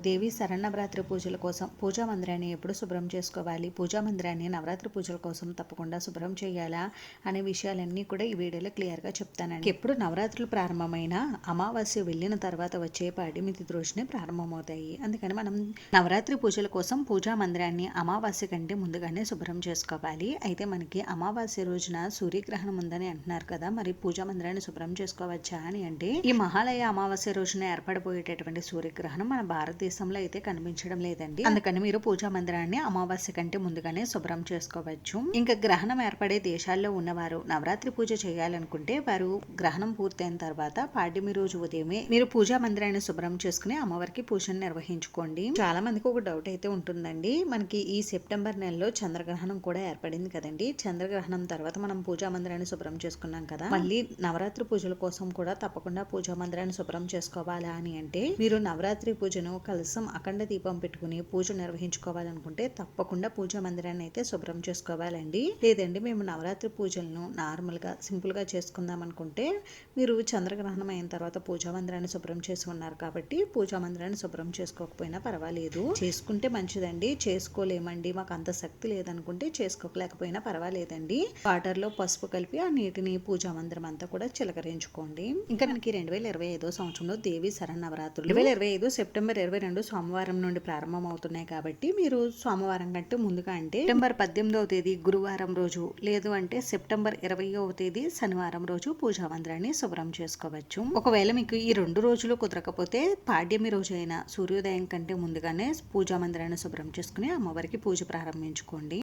దేవి శరన్నవరాత్రి పూజల కోసం పూజా మందిరాన్ని ఎప్పుడు శుభ్రం చేసుకోవాలి, పూజా మందిరాన్ని నవరాత్రి పూజల కోసం తప్పకుండా శుభ్రం చేయాలా అనే విషయాలన్నీ కూడా ఈ వీడియోలో క్లియర్గా చెప్తానండి. ఎప్పుడు నవరాత్రులు ప్రారంభమైన అమావాస్య వెళ్ళిన తర్వాత వచ్చే పాడ్యమి తిథి రోజునే ప్రారంభమవుతాయి. అందుకని మనం నవరాత్రి పూజల కోసం పూజా మందిరాన్ని అమావాస్య కంటే ముందుగానే శుభ్రం చేసుకోవాలి. అయితే మనకి అమావాస్య రోజున సూర్యగ్రహణం ఉందని అంటున్నారు కదా, మరి పూజా మందిరాన్ని శుభ్రం చేసుకోవచ్చా అని అంటే, ఈ మహాలయ అమావాస్య రోజున ఏర్పడబోయేటటువంటి సూర్యగ్రహణం మన భారతదేశంలో అయితే కనిపించడం లేదండి. అందుకని మీరు పూజా మందిరాన్ని అమావాస్య కంటే ముందుగానే శుభ్రం చేసుకోవచ్చు. ఇంకా గ్రహణం ఏర్పడే దేశాల్లో ఉన్నవారు నవరాత్రి పూజ చేయాలనుకుంటే వారు గ్రహణం పూర్తయిన తర్వాత పాడ్యమి రోజు ఉదయమే మీరు పూజా మందిరాన్ని శుభ్రం చేసుకుని అమ్మవారికి పూజను నిర్వహించుకోండి. చాలా మందికి ఒక డౌట్ అయితే ఉంటుందండి, మనకి ఈ సెప్టెంబర్ నెలలో చంద్రగ్రహణం కూడా ఏర్పడింది కదండి. చంద్రగ్రహణం తర్వాత మనం పూజా మందిరాన్ని శుభ్రం చేసుకున్నాం కదా, మళ్ళీ నవరాత్రి పూజల కోసం కూడా తప్పకుండా పూజా మందిరాన్ని శుభ్రం చేసుకోవాలా అని అంటే, మీరు నవరాత్రి పూజను కలసం అఖండ దీపం పెట్టుకుని పూజ నిర్వహించుకోవాలనుకుంటే తప్పకుండా పూజా మందిరాన్ని అయితే శుభ్రం చేసుకోవాలండి. లేదండి మేము నవరాత్రి పూజలను నార్మల్గా సింపుల్గా చేసుకుందాం అనుకుంటే, మీరు చంద్రగ్రహణం అయిన తర్వాత పూజా మందిరాన్ని శుభ్రం చేసి ఉన్నారు కాబట్టి పూజా మందిరాన్ని శుభ్రం చేసుకోకపోయినా పర్వాలేదు. చేసుకుంటే మంచిదండి, చేసుకోలేమండి మాకు అంత శక్తి లేదనుకుంటే చేసుకోలేకపోయినా పర్వాలేదండి. వాటర్లో పసుపు కలిపి ఆ నీటిని పూజా మందిరం అంతా కూడా చిలకరించుకోండి. ఇంకా మనకి 2025 సంవత్సరంలో దేవి శరన్నవరాత్రులు 2025 సెప్టెంబర్ 22 సోమవారం నుండి ప్రారంభం అవుతున్నాయి కాబట్టి మీరు సోమవారం కంటే ముందుగా అంటే సెప్టెంబర్ 18వ తేదీ గురువారం రోజు, లేదు అంటే సెప్టెంబర్ 20వ తేదీ శనివారం రోజు పూజా మందిరాన్ని శుభ్రం చేసుకోవచ్చు. ఒకవేళ మీకు ఈ 2 రోజులు కుదరకపోతే పాడ్యమి రోజు అయినా సూర్యోదయం కంటే ముందుగానే పూజా మందిరాన్ని శుభ్రం చేసుకుని అమ్మవారికి పూజ ప్రారంభించుకోండి.